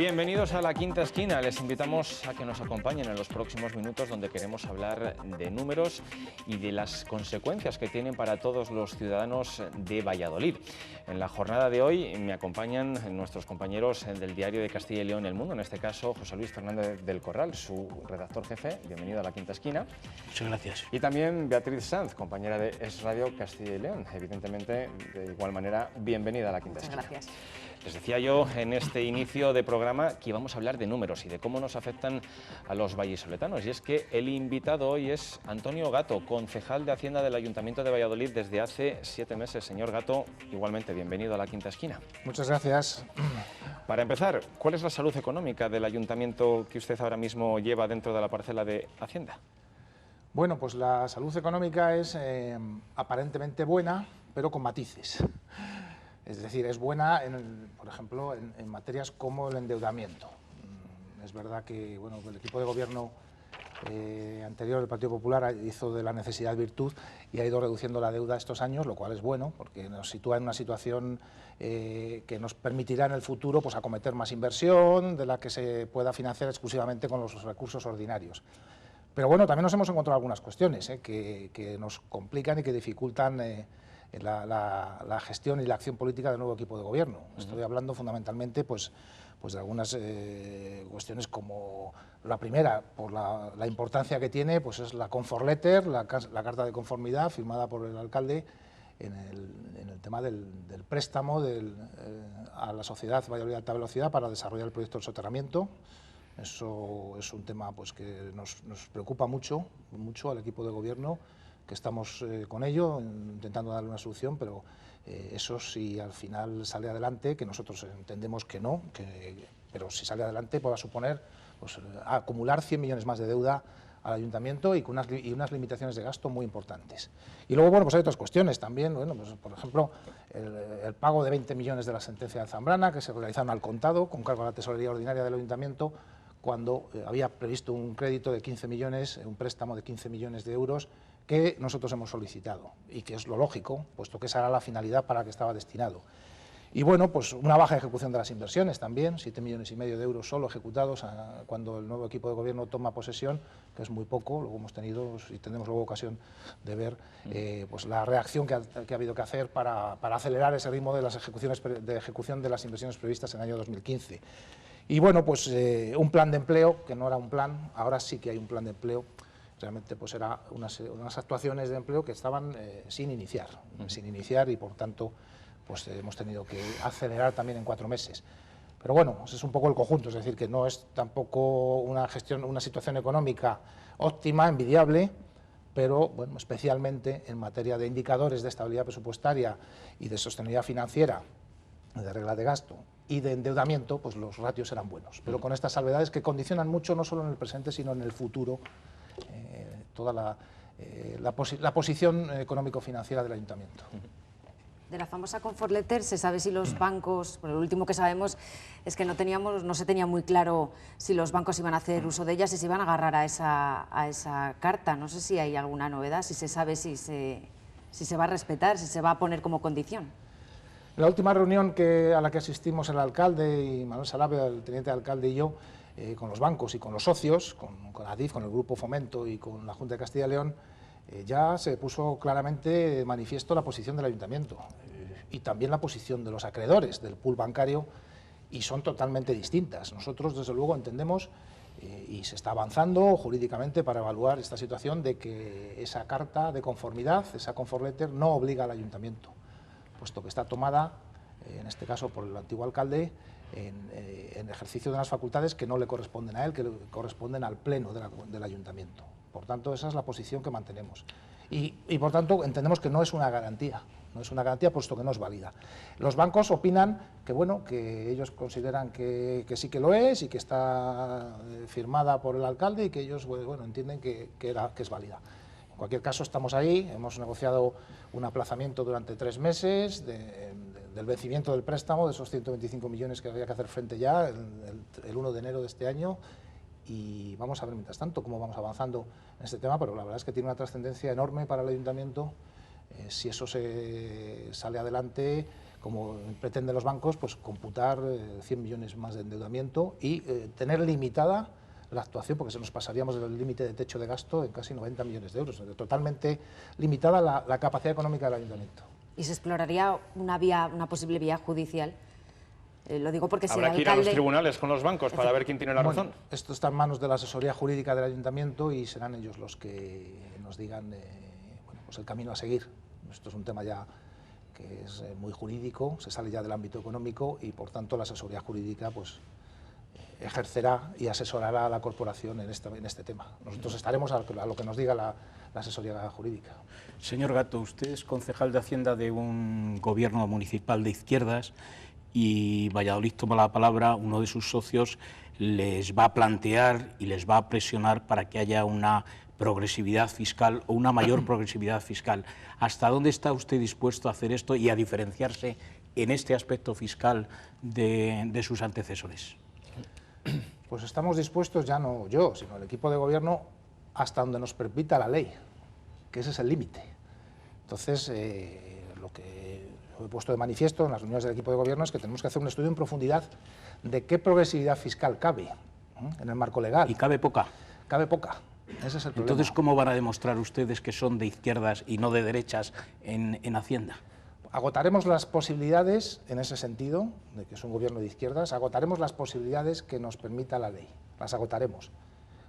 Bienvenidos a La Quinta Esquina. Les invitamos a que nos acompañen en los próximos minutos, donde queremos hablar de números y de las consecuencias que tienen para todos los ciudadanos de Valladolid. En la jornada de hoy me acompañan nuestros compañeros del diario de Castilla y León El Mundo, en este caso José Luis Fernández del Corral, su redactor jefe. Bienvenido a La Quinta Esquina. Muchas gracias. Y también Beatriz Sanz, compañera de Es Radio Castilla y León. Evidentemente, de igual manera, bienvenida a La Quinta Esquina. Muchas gracias. Les decía yo en este inicio de programa que íbamos a hablar de números y de cómo nos afectan a los vallisoletanos. Y es que el invitado hoy es Antonio Gato, concejal de Hacienda del Ayuntamiento de Valladolid desde hace 7 meses. Señor Gato, igualmente bienvenido a La Quinta Esquina. Muchas gracias. Para empezar, ¿cuál es la salud económica del ayuntamiento que usted ahora mismo lleva dentro de la parcela de Hacienda? Bueno, pues la salud económica es aparentemente buena, pero con matices. Es decir, es buena, por ejemplo, en materias como el endeudamiento. Es verdad que bueno, el equipo de gobierno anterior del Partido Popular hizo de la necesidad virtud y ha ido reduciendo la deuda estos años, lo cual es bueno, porque nos sitúa en una situación que nos permitirá en el futuro pues, acometer más inversión, de la que se pueda financiar exclusivamente con los recursos ordinarios. Pero bueno, también nos hemos encontrado algunas cuestiones que nos complican y que dificultan la gestión y la acción política del nuevo equipo de gobierno. Estoy hablando fundamentalmente pues de algunas cuestiones como la primera, por la importancia que tiene, pues es la comfort letter, la carta de conformidad firmada por el alcalde en el tema del préstamo a la sociedad Valladolid Alta Velocidad para desarrollar el proyecto del soterramiento. Eso es un tema pues, que nos preocupa mucho al equipo de gobierno, que estamos con ello, intentando darle una solución, pero eso si al final sale adelante, que nosotros entendemos que no, pero si sale adelante pueda suponer pues, acumular 100 millones más de deuda al ayuntamiento y unas limitaciones de gasto muy importantes. Y luego, bueno, pues hay otras cuestiones también, bueno, pues, por ejemplo, el pago de 20 millones de la sentencia de Zambrana, que se realizaron al contado, con cargo a la tesorería ordinaria del ayuntamiento, cuando había previsto un crédito de 15 millones, un préstamo de 15 millones de euros, que nosotros hemos solicitado y que es lo lógico, puesto que esa era la finalidad para la que estaba destinado. Y bueno, pues una baja ejecución de las inversiones también, 7,5 millones de euros solo ejecutados cuando el nuevo equipo de gobierno toma posesión, que es muy poco. Luego hemos tenido y tendremos luego ocasión de ver pues la reacción que ha habido que hacer para acelerar ese ritmo de las ejecución de las inversiones previstas en el año 2015. Y bueno, pues un plan de empleo, que no era un plan, ahora sí que hay un plan de empleo. Realmente pues era unas actuaciones de empleo que estaban sin iniciar y por tanto pues hemos tenido que acelerar también en 4 meses. Pero bueno, ese es un poco el conjunto, es decir, que no es tampoco una situación económica óptima, envidiable, pero bueno, especialmente en materia de indicadores de estabilidad presupuestaria y de sostenibilidad financiera, de reglas de gasto y de endeudamiento, pues los ratios eran buenos. Pero con estas salvedades que condicionan mucho no solo en el presente, sino en el futuro, toda la posición económico-financiera del ayuntamiento. De la famosa comfort letter, ¿se sabe si los bancos, por lo último que sabemos es que no se tenía muy claro si los bancos iban a hacer uso de ellas y se iban a agarrar a esa carta? No sé si hay alguna novedad, si se sabe si se va a respetar, si se va a poner como condición. En la última reunión a la que asistimos el alcalde y Manuel Sarabia, el teniente alcalde y yo, con los bancos y con los socios, con ADIF, con el Grupo Fomento y con la Junta de Castilla y León, ya se puso claramente de manifiesto la posición del ayuntamiento y también la posición de los acreedores del pool bancario, y son totalmente distintas. Nosotros, desde luego, entendemos y se está avanzando jurídicamente para evaluar esta situación de que esa carta de conformidad, esa comfort letter, no obliga al ayuntamiento, puesto que está tomada, en este caso por el antiguo alcalde, en ejercicio de unas facultades que no le corresponden a él, que le corresponden al pleno del ayuntamiento. Por tanto, esa es la posición que mantenemos. Y por tanto, entendemos que no es una garantía, puesto que no es válida. Los bancos opinan que, bueno, que ellos consideran que sí que lo es y que está firmada por el alcalde y que ellos bueno, entienden que es válida. En cualquier caso, estamos ahí, hemos negociado un aplazamiento durante 3 meses del vencimiento del préstamo, de esos 125 millones que había que hacer frente ya el 1 de enero de este año, y vamos a ver mientras tanto cómo vamos avanzando en este tema, pero la verdad es que tiene una trascendencia enorme para el ayuntamiento si eso se sale adelante como pretenden los bancos, pues computar 100 millones más de endeudamiento y tener limitada la actuación, porque se nos pasaríamos del límite de techo de gasto en casi 90 millones de euros, totalmente limitada la capacidad económica del ayuntamiento. ¿Y se exploraría una posible vía judicial? Lo digo porque si el Habrá que ir a alcalde... los tribunales con los bancos para ver quién tiene la razón. Esto está en manos de la asesoría jurídica del ayuntamiento y serán ellos los que nos digan bueno, pues el camino a seguir. Esto es un tema ya que es muy jurídico, se sale ya del ámbito económico y por tanto la asesoría jurídica pues ejercerá y asesorará a la corporación en este tema. Nosotros estaremos a lo que nos diga la asesoría jurídica. Señor Gato, usted es concejal de Hacienda de un gobierno municipal de izquierdas y Valladolid toma la palabra, uno de sus socios les va a plantear y les va a presionar para que haya una progresividad fiscal o una mayor progresividad fiscal. ¿Hasta dónde está usted dispuesto a hacer esto y a diferenciarse en este aspecto fiscal de sus antecesores? Pues estamos dispuestos, ya no yo, sino el equipo de gobierno, hasta donde nos permita la ley, que ese es el límite. Entonces, lo que he puesto de manifiesto en las reuniones del equipo de gobierno es que tenemos que hacer un estudio en profundidad de qué progresividad fiscal cabe en el marco legal. ¿Y cabe poca? Cabe poca. Ese es el problema. Entonces, ¿cómo van a demostrar ustedes que son de izquierdas y no de derechas en Hacienda? Agotaremos las posibilidades, en ese sentido, de que es un gobierno de izquierdas, agotaremos las posibilidades que nos permita la ley, las agotaremos.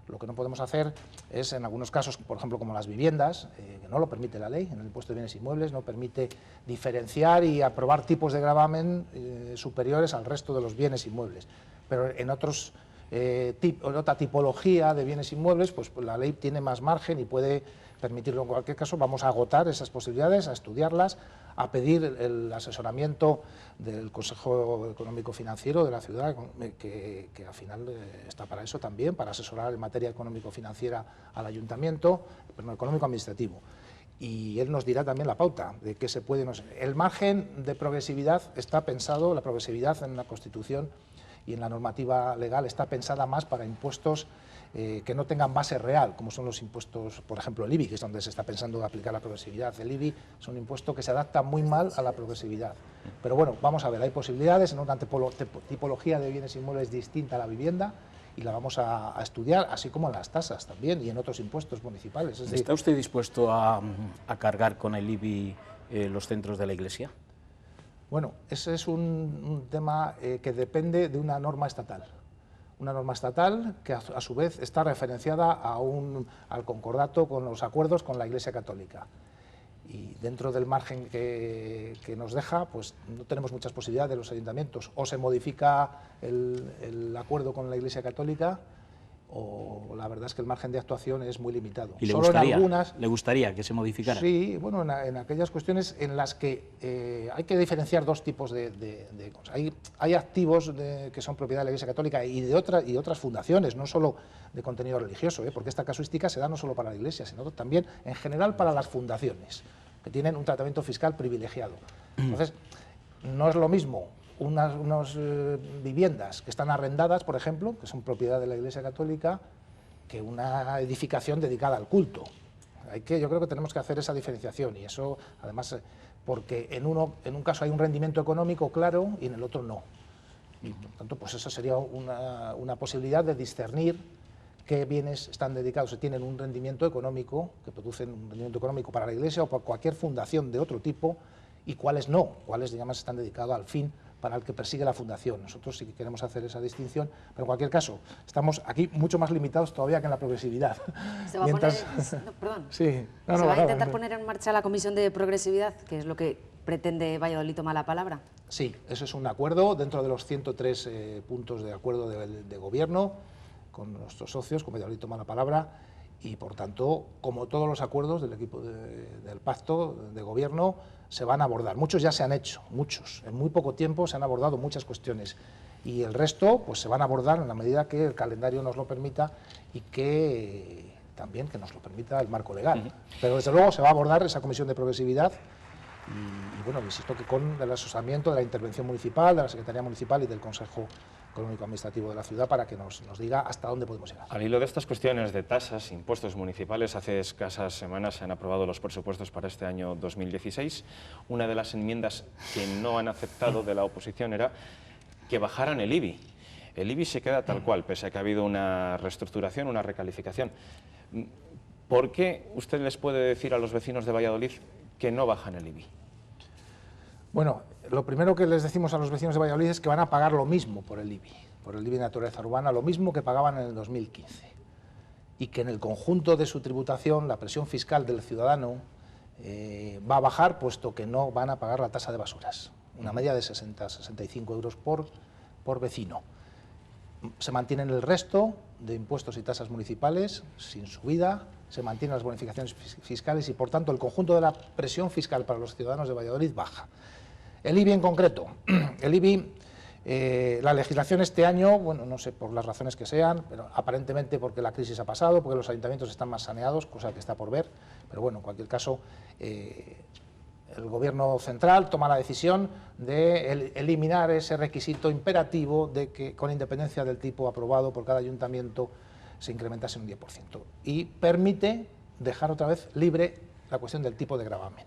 Lo que no podemos hacer es, en algunos casos, por ejemplo, como las viviendas, que no lo permite la ley, en el impuesto de bienes inmuebles, no permite diferenciar y aprobar tipos de gravamen superiores al resto de los bienes inmuebles. Pero en otra tipología de bienes inmuebles, pues la ley tiene más margen y puede permitirlo. En cualquier caso, vamos a agotar esas posibilidades, a estudiarlas, a pedir el asesoramiento del Consejo Económico Financiero de la ciudad, que al final está para eso también, para asesorar en materia económico-financiera al ayuntamiento, pero económico-administrativo. Y él nos dirá también la pauta de qué se puede... El margen de progresividad está pensado, la progresividad en la Constitución y en la normativa legal está pensada más para impuestos que no tengan base real, como son los impuestos, por ejemplo, el IBI, que es donde se está pensando aplicar la progresividad. El IBI es un impuesto que se adapta muy mal a la progresividad. Pero bueno, vamos a ver, hay posibilidades en una tipología de bienes inmuebles distinta a la vivienda y la vamos a estudiar, así como en las tasas también y en otros impuestos municipales. Es decir, ¿está usted dispuesto a cargar con el IBI los centros de la Iglesia? Bueno, ese es un tema que depende de una norma estatal. Una norma estatal que a su vez está referenciada al concordato con los acuerdos con la Iglesia Católica. Y dentro del margen que nos deja, pues no tenemos muchas posibilidades de los ayuntamientos. O se modifica el acuerdo con la Iglesia Católica, o la verdad es que el margen de actuación es muy limitado. ¿Y le gustaría que se modificara? Sí, bueno, en aquellas cuestiones en las que hay que diferenciar dos tipos de cosas. Hay activos que son propiedad de la Iglesia Católica y de otras fundaciones, no solo de contenido religioso, porque esta casuística se da no solo para la Iglesia, sino también en general para las fundaciones, que tienen un tratamiento fiscal privilegiado. Entonces, no es lo mismo unas viviendas que están arrendadas, por ejemplo, que son propiedad de la Iglesia Católica, que una edificación dedicada al culto. Yo creo que tenemos que hacer esa diferenciación, y eso, además, porque en un caso hay un rendimiento económico claro y en el otro no. Y por tanto, pues eso sería una posibilidad de discernir qué bienes están dedicados, si tienen un rendimiento económico, que producen un rendimiento económico para la Iglesia o para cualquier fundación de otro tipo, y cuáles no, cuáles, digamos, están dedicados al fin para el que persigue la fundación. Nosotros sí que queremos hacer esa distinción, pero en cualquier caso, estamos aquí mucho más limitados todavía que en la progresividad. Se va a intentar poner en marcha la Comisión de Progresividad, que es lo que pretende Valladolid tomar la palabra. Sí, eso es un acuerdo dentro de los 103 puntos de acuerdo de gobierno con nuestros socios, con Valladolid toma la palabra, y por tanto, como todos los acuerdos del equipo del pacto de gobierno, se van a abordar. Muchos ya se han hecho, muchos. En muy poco tiempo se han abordado muchas cuestiones. Y el resto pues se van a abordar en la medida que el calendario nos lo permita y que también que nos lo permita el marco legal. Pero desde luego se va a abordar esa comisión de progresividad Y bueno, insisto que con el asesoramiento de la intervención municipal, de la Secretaría Municipal y del Consejo Económico Administrativo de la ciudad para que nos diga hasta dónde podemos llegar. Al hilo de estas cuestiones de tasas, impuestos municipales, hace escasas semanas se han aprobado los presupuestos para este año 2016. Una de las enmiendas que no han aceptado de la oposición era que bajaran el IBI. El IBI se queda tal cual, pese a que ha habido una reestructuración, una recalificación. ¿Por qué usted les puede decir a los vecinos de Valladolid que no bajan el IBI? Bueno, lo primero que les decimos a los vecinos de Valladolid es que van a pagar lo mismo por el IBI de naturaleza urbana, lo mismo que pagaban en el 2015. Y que en el conjunto de su tributación, la presión fiscal del ciudadano va a bajar, puesto que no van a pagar la tasa de basuras. Una media de 60-65 euros por vecino. Se mantienen el resto de impuestos y tasas municipales sin subida, se mantienen las bonificaciones fiscales y, por tanto, el conjunto de la presión fiscal para los ciudadanos de Valladolid baja. El IBI en concreto, el IBI, la legislación este año, bueno, no sé por las razones que sean, pero aparentemente porque la crisis ha pasado, porque los ayuntamientos están más saneados, cosa que está por ver, pero bueno, en cualquier caso, el Gobierno central toma la decisión de eliminar ese requisito imperativo de que, con independencia del tipo aprobado por cada ayuntamiento, se incrementase un 10%. Y permite dejar otra vez libre la cuestión del tipo de gravamen.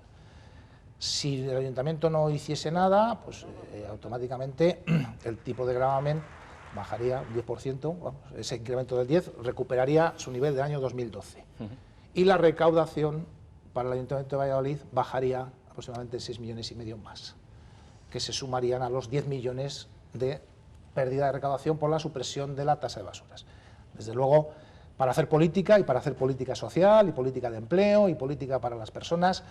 Si el ayuntamiento no hiciese nada, pues automáticamente el tipo de gravamen bajaría un 10%, vamos, ese incremento del 10 recuperaría su nivel del año 2012. Y la recaudación para el Ayuntamiento de Valladolid bajaría aproximadamente 6,5 millones más, que se sumarían a los 10 millones de pérdida de recaudación por la supresión de la tasa de basuras. Desde luego, para hacer política, y para hacer política social, y política de empleo, y política para las personas,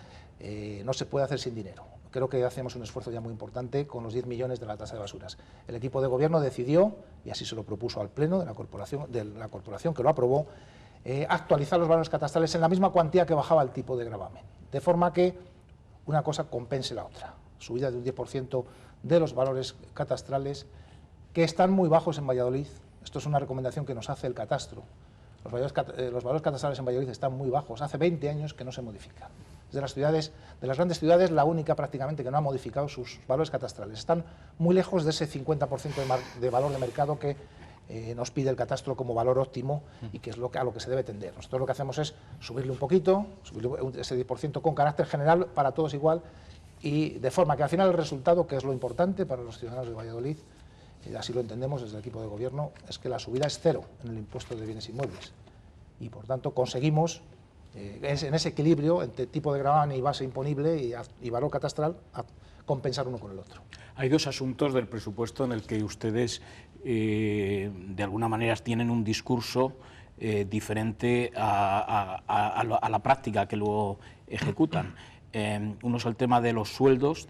no se puede hacer sin dinero. Creo que hacemos un esfuerzo ya muy importante con los 10 millones de la tasa de basuras. El equipo de gobierno decidió, y así se lo propuso al Pleno de la corporación que lo aprobó, actualizar los valores catastrales en la misma cuantía que bajaba el tipo de gravamen, de forma que una cosa compense la otra. Subida de un 10% de los valores catastrales, que están muy bajos en Valladolid. Esto es una recomendación que nos hace el catastro. Los valores catastrales en Valladolid están muy bajos. Hace 20 años que no se modifican. Es de las grandes ciudades, la única prácticamente que no ha modificado sus valores catastrales. Están muy lejos de ese 50% de valor de mercado que nos pide el catastro como valor óptimo y que es a lo que se debe tender. Nosotros lo que hacemos es subirle un poquito, subirle ese 10% con carácter general para todos igual, y de forma que al final el resultado, que es lo importante para los ciudadanos de Valladolid, así lo entendemos desde el equipo de gobierno, es que la subida es cero en el impuesto de bienes inmuebles. Y por tanto conseguimos en ese equilibrio entre tipo de gravamen y base imponible y valor catastral a compensar uno con el otro. Hay dos asuntos del presupuesto en el que ustedes de alguna manera tienen un discurso diferente a la práctica que luego ejecutan. Uno es el tema de los sueldos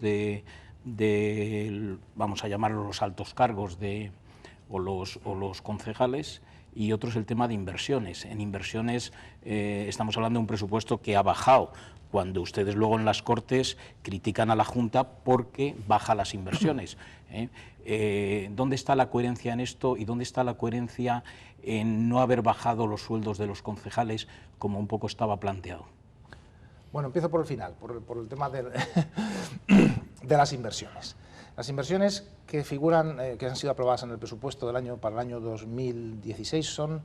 vamos a llamarlos los altos cargos o los concejales, y otro es el tema de inversiones. En inversiones estamos hablando de un presupuesto que ha bajado, cuando ustedes luego en las Cortes critican a la Junta porque baja las inversiones. ¿Dónde está la coherencia en esto y dónde está la coherencia en no haber bajado los sueldos de los concejales como un poco estaba planteado? Bueno, empiezo por el final, por el tema de las inversiones. Las inversiones que figuran, que han sido aprobadas en el presupuesto para el año 2016 son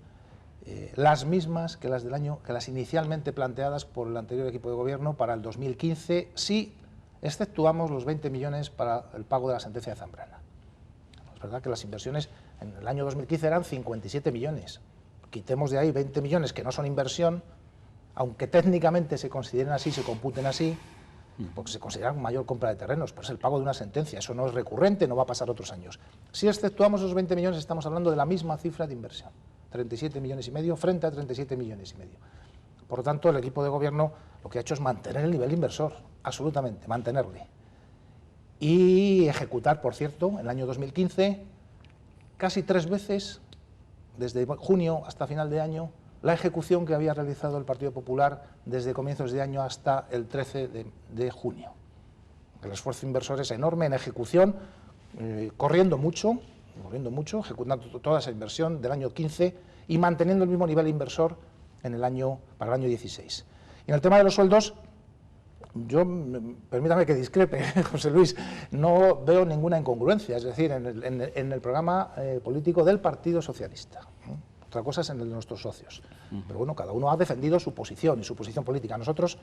las mismas que las inicialmente planteadas por el anterior equipo de gobierno para el 2015, si exceptuamos los 20 millones para el pago de la sentencia de Zambrana. Es verdad que las inversiones en el año 2015 eran 57 millones. Quitemos de ahí 20 millones que no son inversión, aunque técnicamente se consideren así, se computen así, porque se considera mayor compra de terrenos, pero es el pago de una sentencia, eso no es recurrente, no va a pasar otros años. Si exceptuamos esos 20 millones, estamos hablando de la misma cifra de inversión, 37,5 millones frente a 37,5 millones. Por lo tanto, el equipo de gobierno lo que ha hecho es mantener el nivel inversor, absolutamente, mantenerle. Y ejecutar, por cierto, en el año 2015, casi 3 veces, desde junio hasta final de año, la ejecución que había realizado el Partido Popular desde comienzos de año hasta el 13 de junio. El esfuerzo inversor es enorme en ejecución, corriendo mucho, ejecutando toda esa inversión del año 15 y manteniendo el mismo nivel inversor para el año 16. Y en el tema de los sueldos, Yo, permítame que discrepe, José Luis, no veo ninguna incongruencia, es decir, en el programa político del Partido Socialista. Otra cosa es en el de nuestros socios. Pero bueno, cada uno ha defendido su posición y su posición política. Nosotros,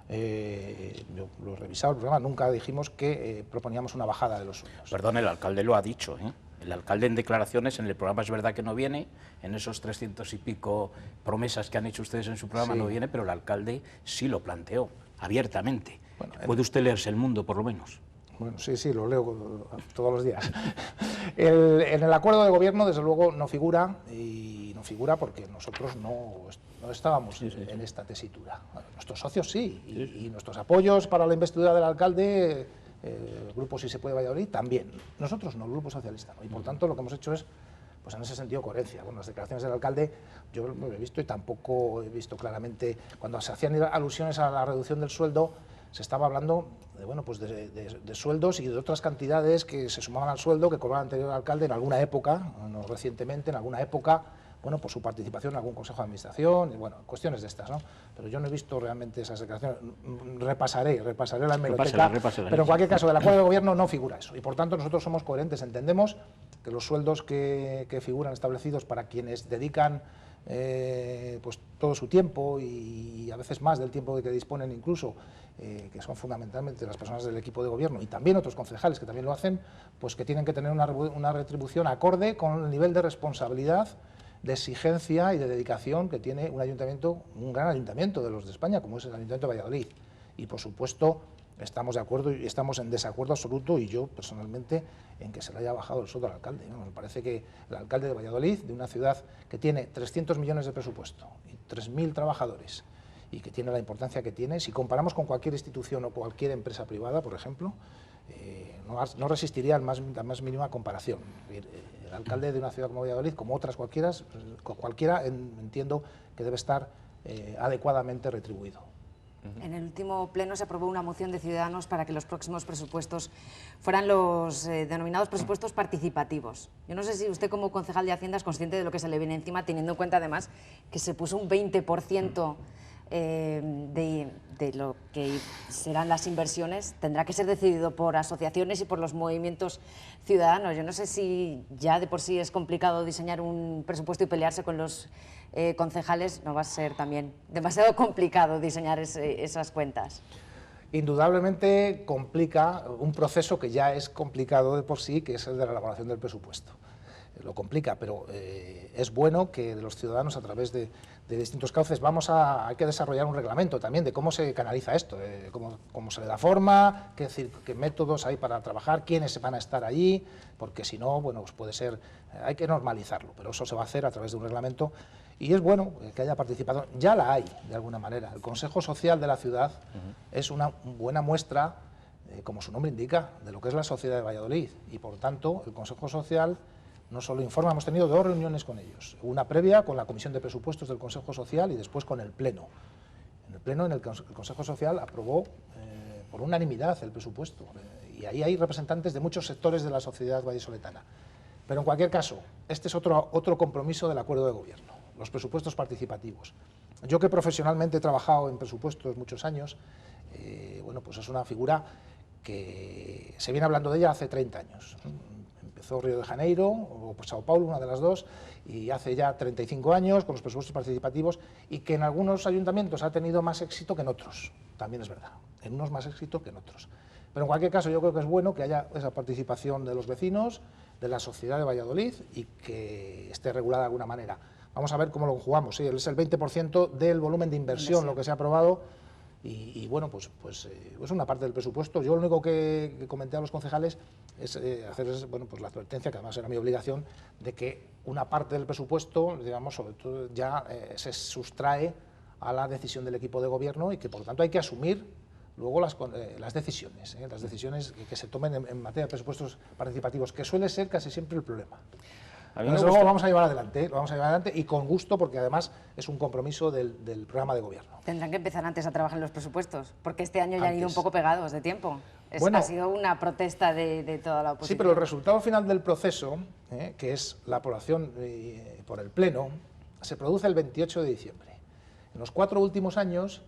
yo lo he revisado el programa, nunca dijimos que proponíamos una bajada de los sueldos. Perdón, el alcalde lo ha dicho, ¿eh? El alcalde en declaraciones, en el programa es verdad que no viene, en esos 300 y pico promesas que han hecho ustedes en su programa no viene, pero el alcalde sí lo planteó abiertamente. Bueno, ¿puede usted leerse El Mundo, por lo menos? Bueno, sí, lo leo todos los días. En el acuerdo de gobierno, desde luego, no figura, y no figura porque nosotros no estábamos en esta tesitura. Bueno, nuestros socios sí, y nuestros apoyos para la investidura del alcalde, el Grupo Sí se puede Valladolid, también. Nosotros no, el Grupo Socialista no, y por tanto lo que hemos hecho es, pues en ese sentido, coherencia. Bueno, las declaraciones del alcalde yo lo he visto y tampoco he visto claramente, cuando se hacían alusiones a la reducción del sueldo, se estaba hablando de, bueno, pues de sueldos y de otras cantidades que se sumaban al sueldo que cobraba el anterior alcalde en alguna época, no recientemente, en alguna época, bueno, por su participación en algún consejo de administración, y bueno, cuestiones de estas, ¿no? Pero yo no he visto realmente esas declaraciones. Repasaré la hemeroteca, pero en cualquier caso, del acuerdo de gobierno no figura eso, y por tanto nosotros somos coherentes, entendemos que los sueldos que figuran establecidos para quienes dedican pues todo su tiempo y a veces más del tiempo de que disponen incluso, que son fundamentalmente las personas del equipo de gobierno y también otros concejales que también lo hacen, pues que tienen que tener una retribución acorde con el nivel de responsabilidad, de exigencia y de dedicación que tiene un ayuntamiento, un gran ayuntamiento de los de España, como es el Ayuntamiento de Valladolid. Y por supuesto estamos de acuerdo y estamos en desacuerdo absoluto, y yo personalmente, en que se le haya bajado el sueldo al alcalde. Me parece que el alcalde de Valladolid, de una ciudad que tiene 300 millones de presupuesto y 3.000 trabajadores, y que tiene la importancia que tiene, si comparamos con cualquier institución o cualquier empresa privada, por ejemplo, no resistiría a la más mínima comparación. El alcalde de una ciudad como Valladolid, como otras cualquiera, entiendo que debe estar adecuadamente retribuido. En el último pleno se aprobó una moción de Ciudadanos para que los próximos presupuestos fueran los denominados presupuestos participativos. Yo no sé si usted, como concejal de Hacienda, es consciente de lo que se le viene encima, teniendo en cuenta además que se puso un 20% de lo que serán las inversiones. Tendrá que ser decidido por asociaciones y por los movimientos ciudadanos. Yo no sé si ya de por sí es complicado diseñar un presupuesto y pelearse con los concejales, no va a ser también demasiado complicado diseñar esas cuentas. Indudablemente complica un proceso que ya es complicado de por sí, que es el de la elaboración del presupuesto. Lo complica, pero es bueno que los ciudadanos, a través de distintos cauces, hay que desarrollar un reglamento también de cómo se canaliza esto, cómo se le da forma, qué métodos hay para trabajar, quiénes van a estar allí, porque si no, bueno, pues puede ser, hay que normalizarlo, pero eso se va a hacer a través de un reglamento, y es bueno que haya participación, ya la hay de alguna manera. El Consejo Social de la ciudad es una buena muestra, como su nombre indica, de lo que es la sociedad de Valladolid, y por tanto el Consejo Social no solo informa, hemos tenido 2 reuniones con ellos, una previa con la Comisión de Presupuestos del Consejo Social y después con el Pleno. En el Pleno, el Consejo Social aprobó por unanimidad el presupuesto, y ahí hay representantes de muchos sectores de la sociedad vallisoletana. Pero en cualquier caso, este es otro compromiso del acuerdo de gobierno, los presupuestos participativos. Yo, que profesionalmente he trabajado en presupuestos muchos años, bueno, pues es una figura que se viene hablando de ella hace 30 años. Empezó Río de Janeiro o Sao Paulo, una de las dos, y hace ya 35 años con los presupuestos participativos, y que en algunos ayuntamientos ha tenido más éxito que en otros, también es verdad, en unos más éxito que en otros. Pero en cualquier caso yo creo que es bueno que haya esa participación de los vecinos, de la sociedad de Valladolid, y que esté regulada de alguna manera. Vamos a ver cómo lo jugamos, ¿sí? Es el 20% del volumen de inversión lo que se ha aprobado, y bueno, pues es una parte del presupuesto. Yo lo único que comenté a los concejales es hacerles, bueno, pues la advertencia, que además era mi obligación, de que una parte del presupuesto, digamos, sobre todo ya se sustrae a la decisión del equipo de gobierno, y que por lo tanto hay que asumir luego las decisiones que se tomen en materia de presupuestos participativos, que suele ser casi siempre el problema. Luego lo vamos a llevar adelante, y con gusto, porque además es un compromiso del programa de gobierno. Tendrán que empezar antes a trabajar en los presupuestos, porque este año ya han ido un poco pegados de tiempo. Bueno, ha sido una protesta de toda la oposición. Sí, pero el resultado final del proceso, que es la aprobación por el Pleno, se produce el 28 de diciembre. En los 4 últimos años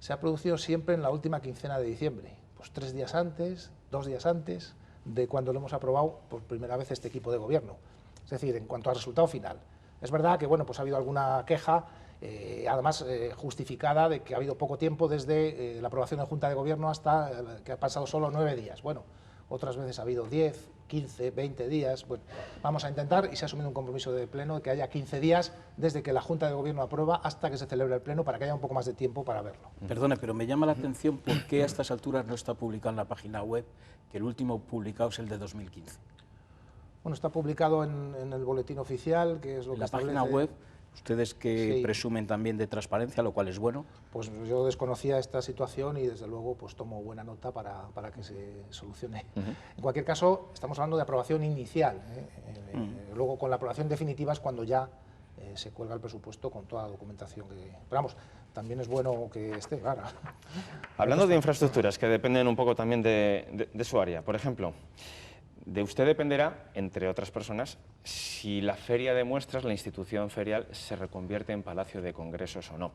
se ha producido siempre en la última quincena de diciembre, pues 3 días antes, 2 días antes de cuando lo hemos aprobado por primera vez este equipo de gobierno. Es decir, en cuanto al resultado final. Es verdad que bueno, pues ha habido alguna queja, además justificada, de que ha habido poco tiempo desde la aprobación en Junta de Gobierno hasta que ha pasado solo 9 días. Bueno, otras veces ha habido 10, 15, 20 días. Bueno, vamos a intentar, y se ha asumido un compromiso de Pleno, de que haya 15 días desde que la Junta de Gobierno aprueba hasta que se celebre el Pleno, para que haya un poco más de tiempo para verlo. Perdone, pero me llama la atención por qué a estas alturas no está publicado en la página web, que el último publicado es el de 2015. Bueno, está publicado en el boletín oficial, que es lo En que la establece... página web, ustedes que Sí. presumen también de transparencia, lo cual es bueno. Pues yo desconocía esta situación y desde luego pues tomo buena nota para que se solucione. En cualquier caso, estamos hablando de aprobación inicial. Luego con la aprobación definitiva es cuando ya se cuelga el presupuesto con toda la documentación que... Pero vamos, también es bueno que esté, claro. Hablando de infraestructuras que dependen un poco también de su área, por ejemplo, de usted dependerá, entre otras personas, si la feria de muestras, la institución ferial, se reconvierte en palacio de congresos o no.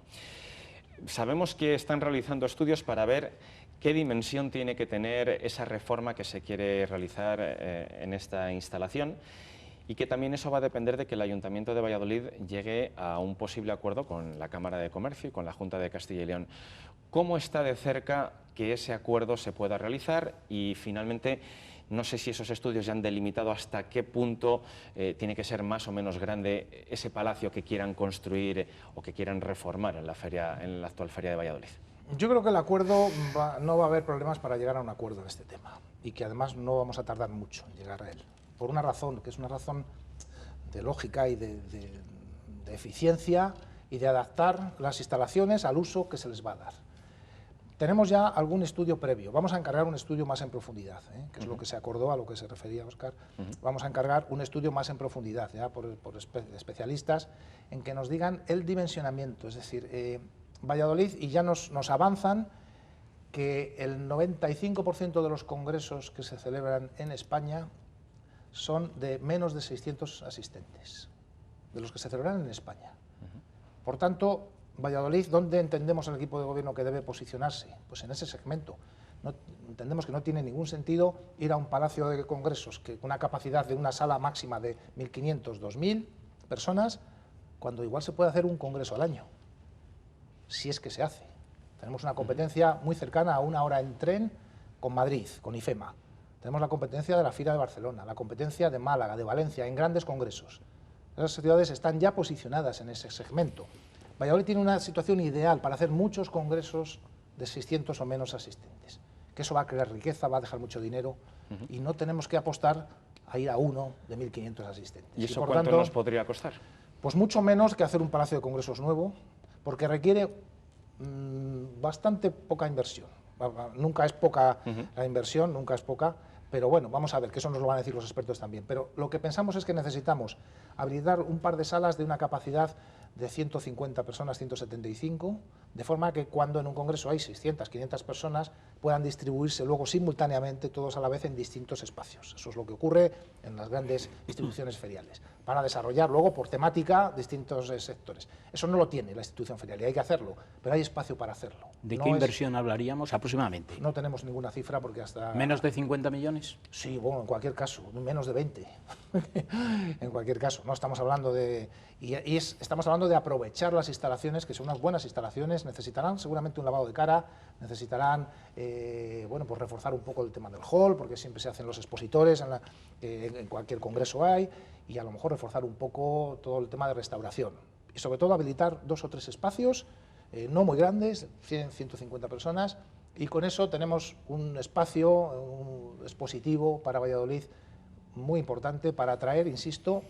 Sabemos que están realizando estudios para ver qué dimensión tiene que tener esa reforma que se quiere realizar en esta instalación, y que también eso va a depender de que el Ayuntamiento de Valladolid llegue a un posible acuerdo con la Cámara de Comercio y con la Junta de Castilla y León. ¿Cómo está de cerca que ese acuerdo se pueda realizar? Y finalmente, no sé si esos estudios ya han delimitado hasta qué punto tiene que ser más o menos grande ese palacio que quieran construir o que quieran reformar en la actual Feria de Valladolid. Yo creo que el acuerdo no va a haber problemas para llegar a un acuerdo en este tema, y que además no vamos a tardar mucho en llegar a él. Por una razón, que es una razón de lógica y de eficiencia y de adaptar las instalaciones al uso que se les va a dar. Tenemos ya algún estudio previo. Vamos a encargar un estudio más en profundidad, que es lo que se acordó, a lo que se refería Óscar. Vamos a encargar un estudio más en profundidad, ya por especialistas, en que nos digan el dimensionamiento. Es decir, Valladolid, y ya nos avanzan que el 95% de los congresos que se celebran en España son de menos de 600 asistentes, de los que se celebran en España. Por tanto, Valladolid, ¿dónde entendemos el equipo de gobierno que debe posicionarse? Pues en ese segmento. Entendemos que no tiene ningún sentido ir a un palacio de congresos con una capacidad de una sala máxima de 1.500, 2.000 personas, cuando igual se puede hacer un congreso al año, si es que se hace. Tenemos una competencia muy cercana, a 1 hora en tren, con Madrid, con IFEMA. Tenemos la competencia de la Fira de Barcelona, la competencia de Málaga, de Valencia, en grandes congresos. Esas ciudades están ya posicionadas en ese segmento. Valladolid tiene una situación ideal para hacer muchos congresos de 600 o menos asistentes, que eso va a crear riqueza, va a dejar mucho dinero, y no tenemos que apostar a ir a uno de 1.500 asistentes. ¿Y eso por cuánto tanto, nos podría costar? Pues mucho menos que hacer un palacio de congresos nuevo, porque requiere bastante poca inversión. Nunca es poca la inversión, nunca es poca, pero bueno, vamos a ver, que eso nos lo van a decir los expertos también. Pero lo que pensamos es que necesitamos habilitar un par de salas de una capacidad de 150 personas, 175, de forma que cuando en un congreso hay 600, 500 personas, puedan distribuirse luego simultáneamente, todos a la vez, en distintos espacios. Eso es lo que ocurre en las grandes instituciones feriales. Van a desarrollar luego por temática distintos sectores. Eso no lo tiene la institución ferial y hay que hacerlo, pero hay espacio para hacerlo. ¿De qué inversión hablaríamos aproximadamente? No tenemos ninguna cifra porque hasta... ¿Menos de 50 millones? Sí, bueno, en cualquier caso, menos de 20. En cualquier caso, no estamos hablando de... estamos hablando de aprovechar las instalaciones, que son unas buenas instalaciones, necesitarán seguramente un lavado de cara, necesitarán, bueno, pues reforzar un poco el tema del hall, porque siempre se hacen los expositores, en cualquier congreso hay, y a lo mejor reforzar un poco todo el tema de restauración. Y sobre todo habilitar 2 o 3 espacios, no muy grandes, 100, 150 personas, y con eso tenemos un espacio, un expositivo para Valladolid muy importante para atraer, insisto,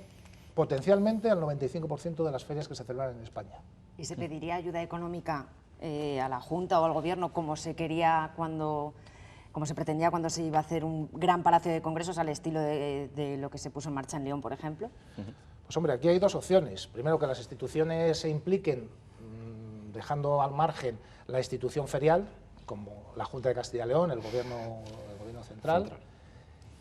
potencialmente al 95% de las ferias que se celebran en España. ¿Y se pediría ayuda económica a la Junta o al Gobierno como se quería como se pretendía cuando se iba a hacer un gran palacio de congresos al estilo de lo que se puso en marcha en León, por ejemplo? Pues hombre, aquí hay 2 opciones. Primero, que las instituciones se impliquen dejando al margen la institución ferial, como la Junta de Castilla y León, el Gobierno central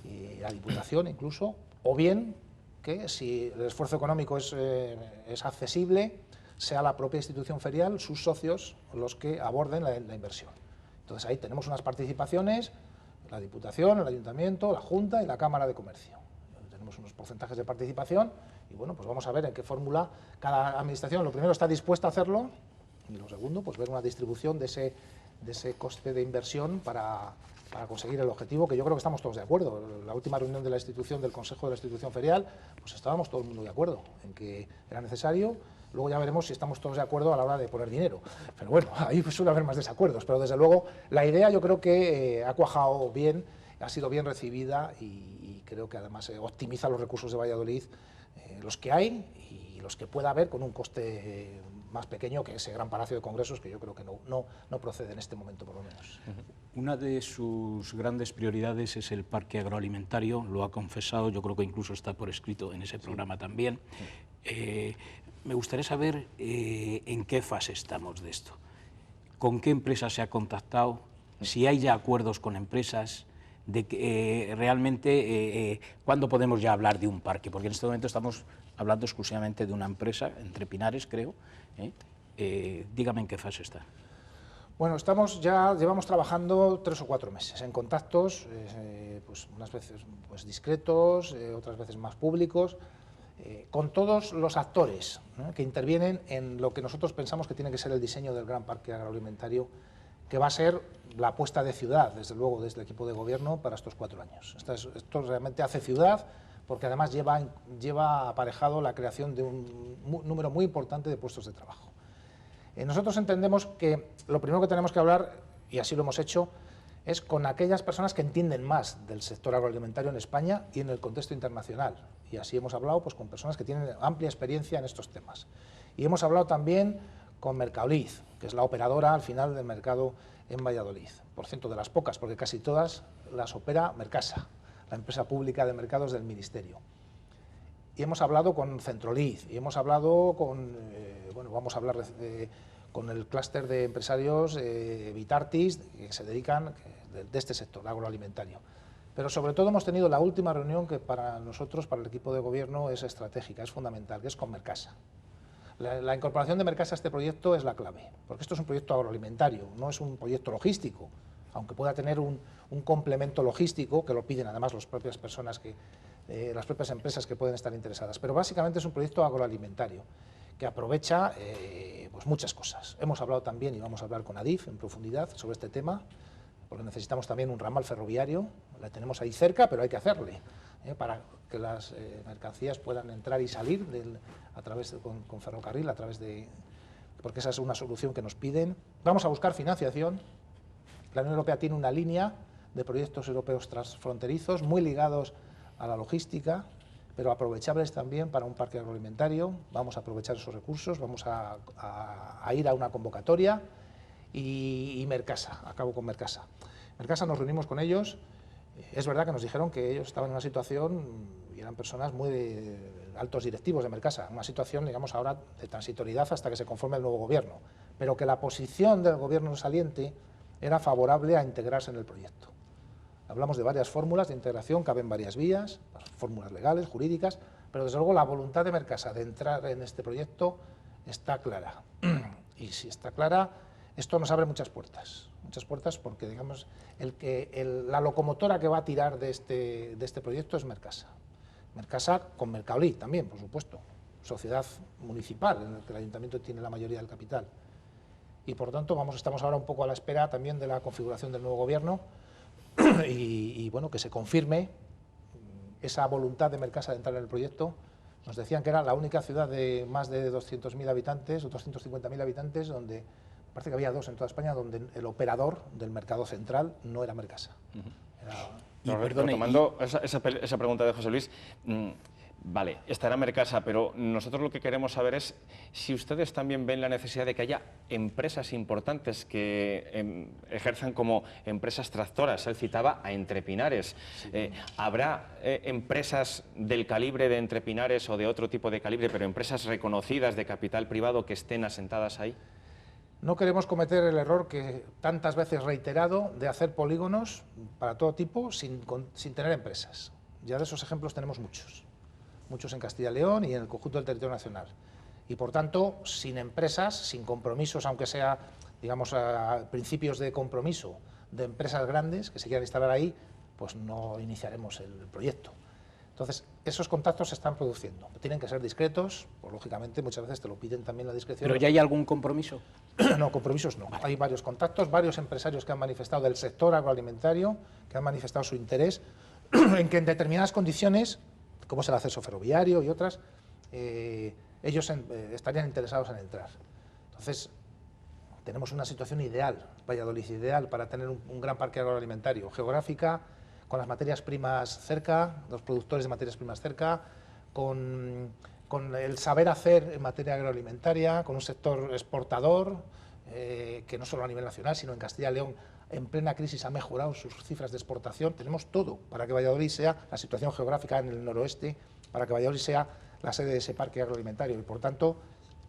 y la Diputación incluso, o bien que si el esfuerzo económico es accesible, sea la propia institución ferial, sus socios, los que aborden la inversión. Entonces ahí tenemos unas participaciones, la Diputación, el Ayuntamiento, la Junta y la Cámara de Comercio. Tenemos unos porcentajes de participación y bueno, pues vamos a ver en qué fórmula cada administración, lo primero, está dispuesta a hacerlo y lo segundo, pues ver una distribución de ese coste de inversión para conseguir el objetivo, que yo creo que estamos todos de acuerdo. La última reunión de la institución, del Consejo de la Institución Ferial, pues estábamos todo el mundo de acuerdo en que era necesario. Luego ya veremos si estamos todos de acuerdo a la hora de poner dinero. Pero bueno, ahí suele haber más desacuerdos. Pero desde luego la idea yo creo que ha cuajado bien, ha sido bien recibida y creo que además optimiza los recursos de Valladolid, los que hay y los que pueda haber con un coste más pequeño que ese gran palacio de congresos, que yo creo que no procede en este momento, por lo menos. Una de sus grandes prioridades es el parque agroalimentario, lo ha confesado, yo creo que incluso está por escrito en ese programa también. Me gustaría saber en qué fase estamos de esto, con qué empresas se ha contactado, si hay ya acuerdos con empresas, de que realmente cuándo podemos ya hablar de un parque, porque en este momento estamos hablando exclusivamente de una empresa, Entre Pinares, creo. Dígame en qué fase está. Bueno, llevamos trabajando 3 o 4 meses en contactos, pues unas veces pues discretos, otras veces más públicos, con todos los actores, ¿no?, que intervienen en lo que nosotros pensamos que tiene que ser el diseño del gran parque agroalimentario, que va a ser la apuesta de ciudad, desde luego, desde el equipo de gobierno para estos 4 años. Esto realmente hace ciudad, porque además lleva aparejado la creación de un número muy importante de puestos de trabajo. Nosotros entendemos que lo primero que tenemos que hablar, y así lo hemos hecho, es con aquellas personas que entienden más del sector agroalimentario en España y en el contexto internacional. Y así hemos hablado pues, con personas que tienen amplia experiencia en estos temas. Y hemos hablado también con Mercadolid, que es la operadora al final del mercado en Valladolid, por ciento de las pocas, porque casi todas las opera Mercasa, la empresa pública de mercados del Ministerio. Y hemos hablado con Centrolid, y hemos hablado con, vamos a hablar con el clúster de empresarios Vitartis, que se dedican de este sector agroalimentario. Pero sobre todo hemos tenido la última reunión que para nosotros, para el equipo de gobierno, es estratégica, es fundamental, que es con Mercasa. La incorporación de Mercasa a este proyecto es la clave, porque esto es un proyecto agroalimentario, no es un proyecto logístico, aunque pueda tener un complemento logístico, que lo piden además las propias empresas que pueden estar interesadas, pero básicamente es un proyecto agroalimentario que aprovecha pues muchas cosas. Hemos hablado también, y vamos a hablar con Adif en profundidad sobre este tema, porque necesitamos también un ramal ferroviario, la tenemos ahí cerca, pero hay que hacerle, para que las mercancías puedan entrar y salir con ferrocarril, porque esa es una solución que nos piden. Vamos a buscar financiación. La Unión Europea tiene una línea de proyectos europeos transfronterizos muy ligados a la logística, pero aprovechables también para un parque agroalimentario. Vamos a aprovechar esos recursos, vamos a ir a una convocatoria y Mercasa, acabo con Mercasa. Mercasa, nos reunimos con ellos, es verdad que nos dijeron que ellos estaban en una situación, y eran personas muy altos directivos de Mercasa, una situación, digamos, ahora de transitoriedad hasta que se conforme el nuevo gobierno, pero que la posición del gobierno saliente era favorable a integrarse en el proyecto. Hablamos de varias fórmulas de integración, caben varias vías, fórmulas legales, jurídicas, pero desde luego la voluntad de Mercasa de entrar en este proyecto está clara. Y si está clara, esto nos abre muchas puertas porque, digamos, la locomotora que va a tirar de este proyecto es Mercasa. Mercasa con Mercadolid también, por supuesto, sociedad municipal en la que el Ayuntamiento tiene la mayoría del capital. Y por tanto estamos ahora un poco a la espera también de la configuración del nuevo gobierno y bueno, que se confirme esa voluntad de Mercasa de entrar en el proyecto. Nos decían que era la única ciudad de más de 200.000 habitantes o 250.000 habitantes donde, parece que había 2 en toda España, donde el operador del mercado central no era Mercasa. Retomando esa pregunta de José Luis, vale, estará Mercasa, pero nosotros lo que queremos saber es si ustedes también ven la necesidad de que haya empresas importantes que ejerzan como empresas tractoras. Él citaba a Entre Pinares. Sí. ¿Habrá empresas del calibre de Entre Pinares o de otro tipo de calibre, pero empresas reconocidas de capital privado que estén asentadas ahí? No queremos cometer el error que tantas veces reiterado de hacer polígonos para todo tipo sin tener empresas. Ya de esos ejemplos tenemos muchos en Castilla y León y en el conjunto del territorio nacional. y por tanto sin empresas, sin compromisos, aunque sea, digamos, a principios de compromiso de empresas grandes que se quieran instalar ahí, pues no iniciaremos el proyecto. Entonces, esos contactos se están produciendo. Tienen que ser discretos, pues lógicamente muchas veces te lo piden también la discreción. ¿Pero ya hay algún compromiso? No, compromisos no. Vale. Hay varios contactos, varios empresarios que han manifestado del sector agroalimentario, que han manifestado su interés en que en determinadas condiciones, como es el acceso ferroviario y otras, ellos estarían interesados en entrar. Entonces, tenemos una situación ideal, Valladolid ideal, para tener un gran parque agroalimentario, geográfica, con las materias primas cerca, los productores de materias primas cerca, con el saber hacer en materia agroalimentaria, con un sector exportador, que no solo a nivel nacional, sino en Castilla y León, en plena crisis ha mejorado sus cifras de exportación. Tenemos todo para que Valladolid sea la situación geográfica en el noroeste, para que Valladolid sea la sede de ese parque agroalimentario y, por tanto,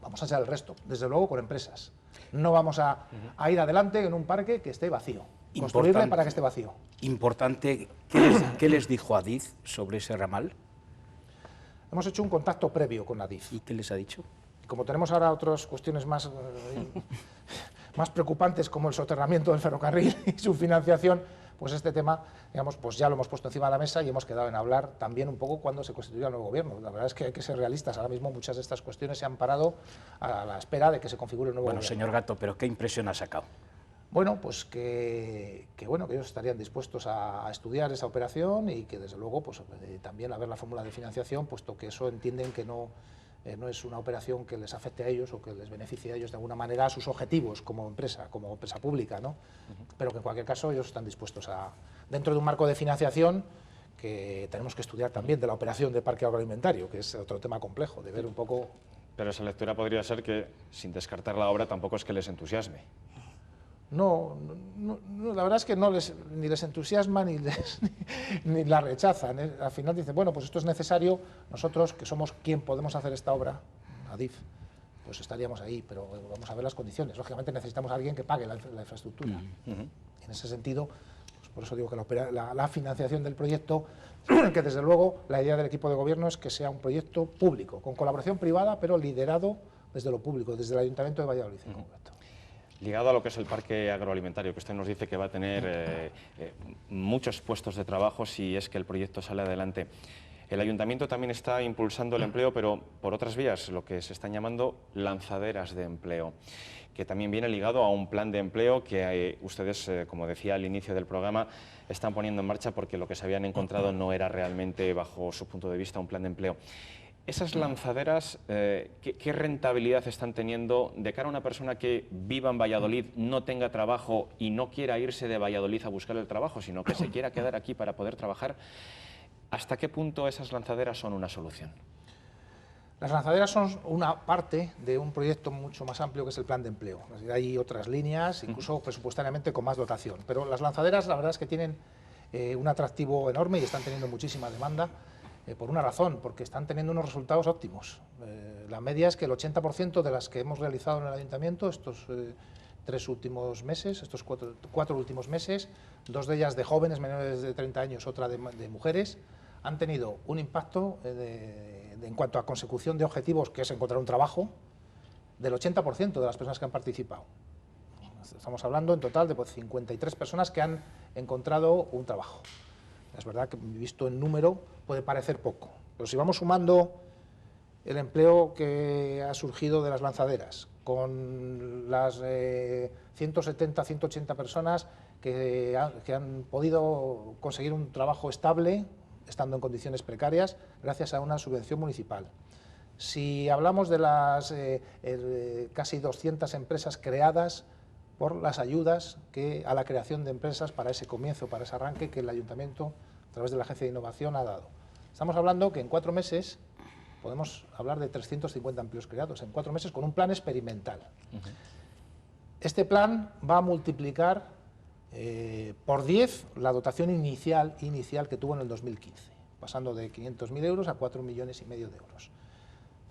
vamos a hacer el resto, desde luego con empresas. No vamos a ir adelante en un parque que esté vacío, construirle para que esté vacío. Importante, ¿qué les dijo Adif sobre ese ramal? Hemos hecho un contacto previo con Adif. ¿Y qué les ha dicho? Como tenemos ahora otras cuestiones más preocupantes como el soterramiento del ferrocarril y su financiación, pues este tema, digamos, pues ya lo hemos puesto encima de la mesa y hemos quedado en hablar también un poco cuando se constituya el nuevo gobierno. La verdad es que hay que ser realistas. Ahora mismo muchas de estas cuestiones se han parado a la espera de que se configure el nuevo gobierno. Bueno, señor Gato, ¿pero qué impresión ha sacado? Bueno, pues que ellos estarían dispuestos a estudiar esa operación y que desde luego pues también a ver la fórmula de financiación, puesto que eso entienden que no es una operación que les afecte a ellos o que les beneficie a ellos de alguna manera a sus objetivos como empresa pública, ¿no? Pero que en cualquier caso ellos están dispuestos a, dentro de un marco de financiación que tenemos que estudiar también de la operación de parque agroalimentario, que es otro tema complejo, de ver un poco... Pero esa lectura podría ser que, sin descartar la obra, tampoco es que les entusiasme. No, la verdad es que ni les entusiasma ni la rechazan. Al final dicen, bueno, pues esto es necesario, nosotros que somos quien podemos hacer esta obra, Adif, pues estaríamos ahí, pero vamos a ver las condiciones. Lógicamente necesitamos a alguien que pague la infraestructura. En ese sentido, pues por eso digo que la financiación del proyecto, que desde luego la idea del equipo de gobierno es que sea un proyecto público, con colaboración privada, pero liderado desde lo público, desde el Ayuntamiento de Valladolid en concreto. Ligado a lo que es el parque agroalimentario, que usted nos dice que va a tener muchos puestos de trabajo si es que el proyecto sale adelante. El Ayuntamiento también está impulsando el empleo, pero por otras vías, lo que se están llamando lanzaderas de empleo, que también viene ligado a un plan de empleo que ustedes, como decía al inicio del programa, están poniendo en marcha porque lo que se habían encontrado no era realmente, bajo su punto de vista, un plan de empleo. Esas lanzaderas, ¿qué rentabilidad están teniendo de cara a una persona que viva en Valladolid, no tenga trabajo y no quiera irse de Valladolid a buscar el trabajo, sino que se quiera quedar aquí para poder trabajar? ¿Hasta qué punto esas lanzaderas son una solución? Las lanzaderas son una parte de un proyecto mucho más amplio que es el plan de empleo. Hay otras líneas, incluso presupuestariamente con más dotación, pero las lanzaderas la verdad es que tienen un atractivo enorme y están teniendo muchísima demanda. Por una razón, porque están teniendo unos resultados óptimos. La media es que el 80% de las que hemos realizado en el Ayuntamiento estos 3 últimos meses, estos cuatro últimos meses, 2 de ellas de jóvenes menores de 30 años, otra de mujeres, han tenido un impacto en cuanto a consecución de objetivos, que es encontrar un trabajo, del 80% de las personas que han participado. Estamos hablando en total de 53 personas que han encontrado un trabajo. Es verdad que visto en número puede parecer poco, pero si vamos sumando el empleo que ha surgido de las lanzaderas, con las 170, 180 personas que han podido conseguir un trabajo estable, estando en condiciones precarias, gracias a una subvención municipal. Si hablamos de las casi 200 empresas creadas por las ayudas a la creación de empresas para ese comienzo, para ese arranque que el Ayuntamiento, a través de la Agencia de Innovación, ha dado. Estamos hablando que en 4 meses podemos hablar de 350 empleos creados, en 4 meses con un plan experimental. Este plan va a multiplicar por 10 la dotación inicial que tuvo en el 2015, pasando de 500.000 euros a 4,5 millones de euros.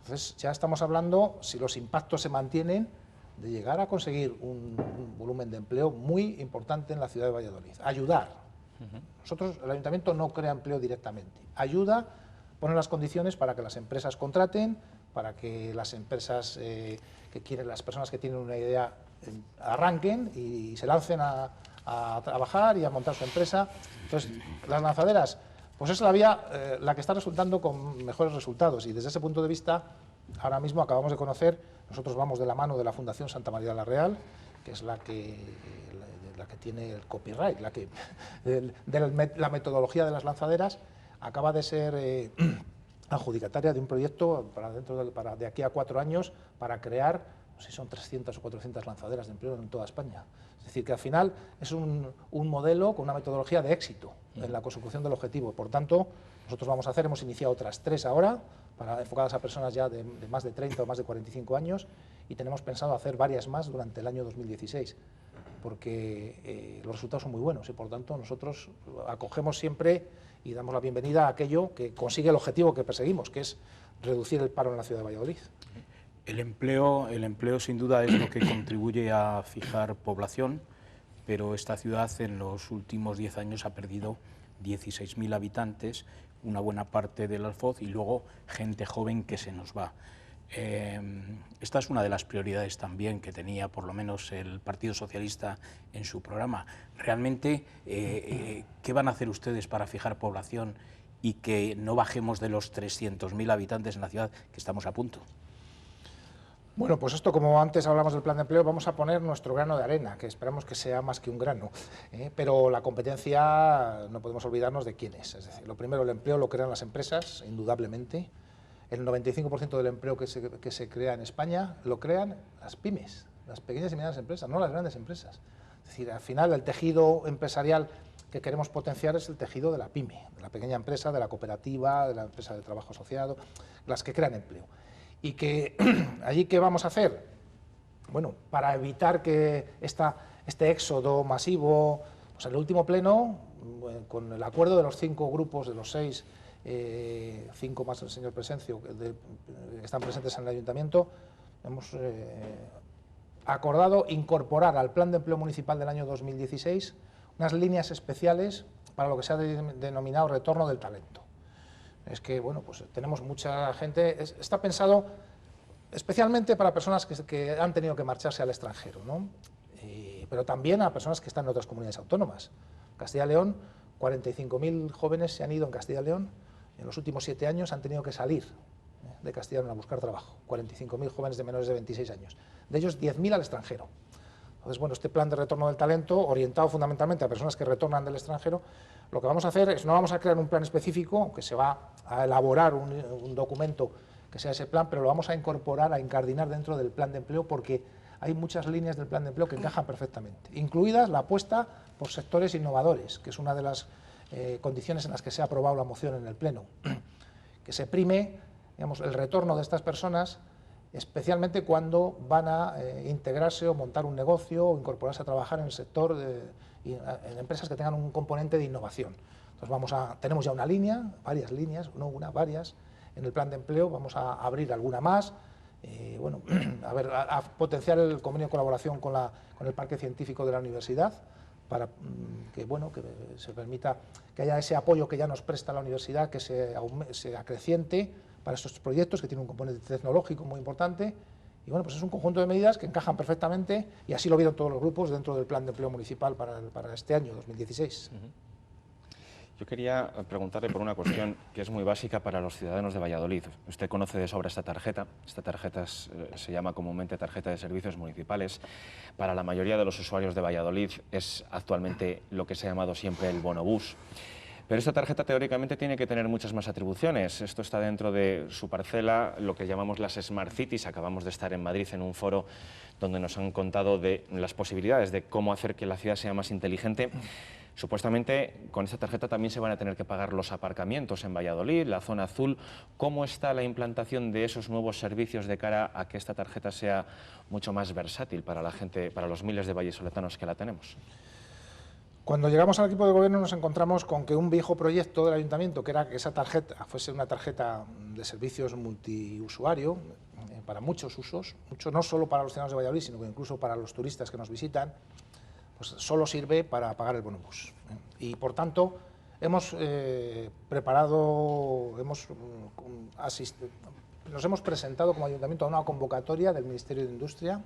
Entonces ya estamos hablando, si los impactos se mantienen, de llegar a conseguir un volumen de empleo muy importante en la ciudad de Valladolid. Ayudar. Nosotros, el Ayuntamiento no crea empleo directamente. Ayuda, pone las condiciones para que las empresas contraten, para que las empresas las personas que tienen una idea arranquen y se lancen a trabajar y a montar su empresa. Entonces, las lanzaderas, pues es la vía la que está resultando con mejores resultados, y desde ese punto de vista, ahora mismo acabamos de conocer, nosotros vamos de la mano de la Fundación Santa María la Real, que es la que tiene el copyright, la metodología de las lanzaderas, acaba de ser adjudicataria de un proyecto para de aquí a 4 años para crear, no sé si son 300 o 400 lanzaderas de empleo en toda España. Es decir, que al final es un modelo con una metodología de éxito en la consecución del objetivo. Por tanto, nosotros hemos iniciado otras 3 ahora, enfocadas a personas ya de más de 30 o más de 45 años, y tenemos pensado hacer varias más durante el año 2016, porque los resultados son muy buenos y por tanto nosotros acogemos siempre y damos la bienvenida a aquello que consigue el objetivo que perseguimos, que es reducir el paro en la ciudad de Valladolid. El empleo sin duda es lo que contribuye a fijar población, pero esta ciudad en los últimos 10 años ha perdido 16.000 habitantes, una buena parte del Alfoz, y luego gente joven que se nos va. Esta es una de las prioridades también que tenía por lo menos el Partido Socialista en su programa. Realmente, ¿qué van a hacer ustedes para fijar población y que no bajemos de los 300.000 habitantes en la ciudad, que estamos a punto? Bueno, pues esto, como antes hablamos del plan de empleo, vamos a poner nuestro grano de arena, que esperamos que sea más que un grano, pero la competencia no podemos olvidarnos de quién es. Es decir, lo primero, el empleo lo crean las empresas, indudablemente. El 95% del empleo que se crea en España lo crean las pymes, las pequeñas y medianas empresas, no las grandes empresas. Es decir, al final el tejido empresarial que queremos potenciar es el tejido de la pyme, de la pequeña empresa, de la cooperativa, de la empresa de trabajo asociado, las que crean empleo. Y que allí, ¿qué vamos a hacer? Bueno, para evitar que este éxodo masivo, pues en el último pleno, con el acuerdo de los 5 grupos, de los 6, 5 más el señor Presencio, que están presentes en el Ayuntamiento, hemos acordado incorporar al Plan de Empleo Municipal del año 2016 unas líneas especiales para lo que se ha denominado retorno del talento. Es que, bueno, pues tenemos mucha gente, está pensado especialmente para personas que han tenido que marcharse al extranjero, ¿no? Pero también a personas que están en otras comunidades autónomas. Castilla y León, 45.000 jóvenes se han ido en Castilla y León, en los últimos 7 años han tenido que salir de Castilla y León a buscar trabajo, 45.000 jóvenes de menores de 26 años, de ellos 10.000 al extranjero. Entonces, bueno, este plan de retorno del talento, orientado fundamentalmente a personas que retornan del extranjero, lo que vamos a hacer es, no vamos a crear un plan específico, aunque se va a elaborar un documento que sea ese plan, pero lo vamos a incorporar, a incardinar dentro del plan de empleo, porque hay muchas líneas del plan de empleo que encajan perfectamente, incluidas la apuesta por sectores innovadores, que es una de las condiciones en las que se ha aprobado la moción en el Pleno, que se prime, digamos, el retorno de estas personas, especialmente cuando van a integrarse o montar un negocio o incorporarse a trabajar en el sector, en empresas que tengan un componente de innovación. Entonces tenemos ya una línea, varias líneas, no una, varias, en el plan de empleo, vamos a abrir alguna más, bueno, a potenciar el convenio de colaboración con el Parque Científico de la Universidad, para que, bueno, que se permita que haya ese apoyo que ya nos presta la universidad, que se acreciente para estos proyectos que tienen un componente tecnológico muy importante. Y bueno, pues es un conjunto de medidas que encajan perfectamente, y así lo vieron todos los grupos dentro del plan de empleo municipal para este año, 2016. Yo quería preguntarle por una cuestión que es muy básica para los ciudadanos de Valladolid. Usted conoce de sobra esta tarjeta. Esta tarjeta se llama comúnmente tarjeta de servicios municipales. Para la mayoría de los usuarios de Valladolid es actualmente lo que se ha llamado siempre el bonobús. Pero esta tarjeta teóricamente tiene que tener muchas más atribuciones. Esto está dentro de su parcela, lo que llamamos las Smart Cities. Acabamos de estar en Madrid en un foro donde nos han contado de las posibilidades de cómo hacer que la ciudad sea más inteligente. Supuestamente con esta tarjeta también se van a tener que pagar los aparcamientos en Valladolid, la zona azul. ¿Cómo está la implantación de esos nuevos servicios de cara a que esta tarjeta sea mucho más versátil para la gente, para los miles de vallisoletanos que la tenemos? Cuando llegamos al equipo de gobierno nos encontramos con que un viejo proyecto del ayuntamiento, que era que esa tarjeta fuese una tarjeta de servicios multiusuario, para muchos usos, no solo para los ciudadanos de Valladolid, sino que incluso para los turistas que nos visitan, pues solo sirve para pagar el bonobús. Y por tanto hemos nos hemos presentado como ayuntamiento a una convocatoria del Ministerio de Industria,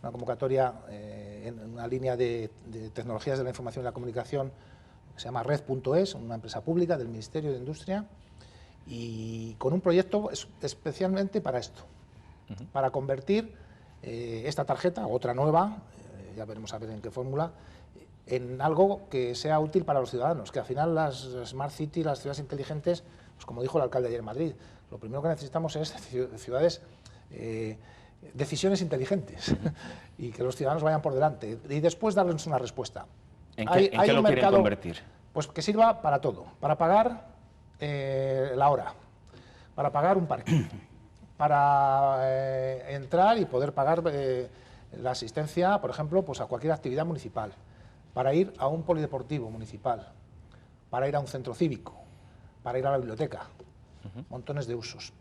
una convocatoria en una línea de tecnologías de la información y la comunicación que se llama Red.es, una empresa pública del Ministerio de Industria, y con un proyecto especialmente para esto, para convertir esta tarjeta, otra nueva, ya veremos a ver en qué fórmula, en algo que sea útil para los ciudadanos, que al final las Smart City, las ciudades inteligentes, pues como dijo el alcalde ayer en Madrid, lo primero que necesitamos es ciudades, decisiones inteligentes y que los ciudadanos vayan por delante y después darles una respuesta. ¿En qué lo quieren convertir? Pues que sirva para todo, para pagar la hora, para pagar un parking, para entrar y poder pagar la asistencia, por ejemplo, pues a cualquier actividad municipal, para ir a un polideportivo municipal, para ir a un centro cívico, para ir a la biblioteca, montones de usos.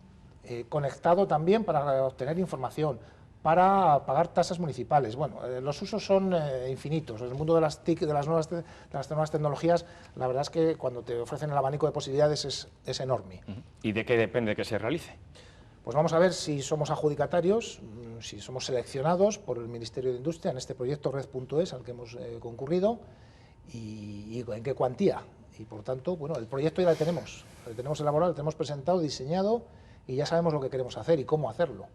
Conectado también para obtener información, para pagar tasas municipales. Bueno, los usos son infinitos. En el mundo de las TIC, de las nuevas tecnologías, la verdad es que cuando te ofrecen el abanico de posibilidades es enorme. ¿Y de qué depende que se realice? Pues vamos a ver si somos adjudicatarios, si somos seleccionados por el Ministerio de Industria en este proyecto Red.es al que hemos concurrido y en qué cuantía. Y por tanto, bueno, el proyecto ya lo tenemos elaborado, lo tenemos presentado, diseñado y ya sabemos lo que queremos hacer y cómo hacerlo.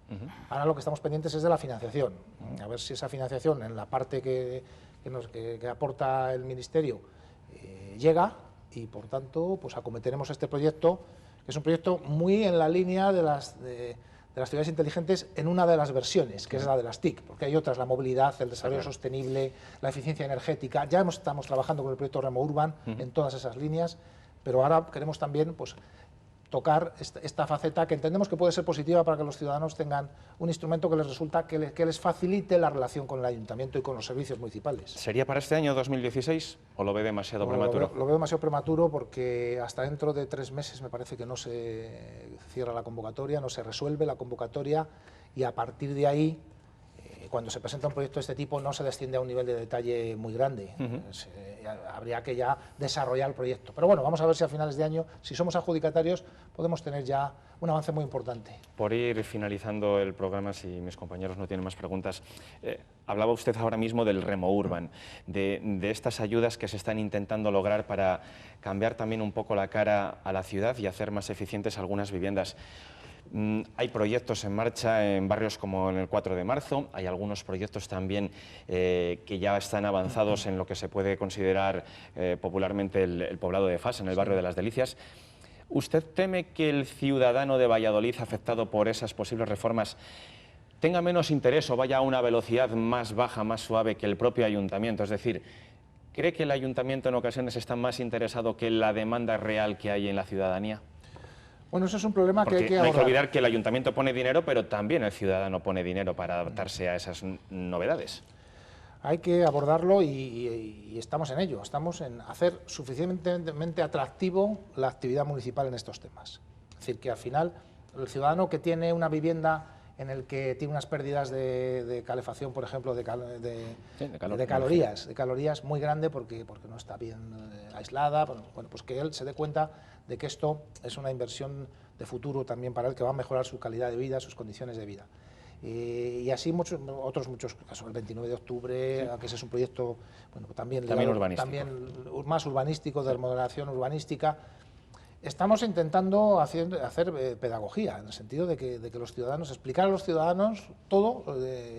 Ahora lo que estamos pendientes es de la financiación, a ver si esa financiación en la parte que aporta el Ministerio llega y por tanto pues acometeremos este proyecto. Es un proyecto muy en la línea de las ciudades inteligentes en una de las versiones, que es la de las TIC, porque hay otras, la movilidad, el desarrollo sostenible, la eficiencia energética. Ya estamos trabajando con el proyecto Remo Urban en todas esas líneas, pero ahora queremos también pues, tocar esta faceta que entendemos que puede ser positiva para que los ciudadanos tengan un instrumento que les resulta que les facilite la relación con el ayuntamiento y con los servicios municipales. ¿Sería para este año 2016 o lo ve demasiado prematuro? Lo veo demasiado prematuro porque hasta dentro de 3 meses me parece que no se cierra la convocatoria, no se resuelve la convocatoria y a partir de ahí, cuando se presenta un proyecto de este tipo, no se desciende a un nivel de detalle muy grande. Habría que ya desarrollar el proyecto. Pero bueno, vamos a ver si a finales de año, si somos adjudicatarios, podemos tener ya un avance muy importante. Por ir finalizando el programa, si mis compañeros no tienen más preguntas, hablaba usted ahora mismo del Remo Urban, de estas ayudas que se están intentando lograr para cambiar también un poco la cara a la ciudad y hacer más eficientes algunas viviendas. Hay proyectos en marcha en barrios como en el 4 de marzo, hay algunos proyectos también que ya están avanzados en lo que se puede considerar popularmente el poblado de Fas, en el barrio de Las Delicias. ¿Usted teme que el ciudadano de Valladolid, afectado por esas posibles reformas, tenga menos interés o vaya a una velocidad más baja, más suave que el propio ayuntamiento? Es decir, ¿cree que el ayuntamiento en ocasiones está más interesado que la demanda real que hay en la ciudadanía? Bueno, eso es un problema que hay que abordar. No hay que olvidar que el ayuntamiento pone dinero, pero también el ciudadano pone dinero para adaptarse a esas novedades. Hay que abordarlo y estamos en ello. Estamos en hacer suficientemente atractivo la actividad municipal en estos temas. Es decir, que al final el ciudadano que tiene una vivienda en el que tiene unas pérdidas de calefacción, por ejemplo, de calorías muy grande porque no está bien aislada, bueno, pues que él se dé cuenta de que esto es una inversión de futuro también para él, que va a mejorar su calidad de vida, sus condiciones de vida. Y así otros muchos casos, el 29 de octubre, que ese es un proyecto bueno, también más urbanístico, de remodelación urbanística. Estamos intentando hacer pedagogía, en el sentido de que los ciudadanos, explicar a los ciudadanos todo,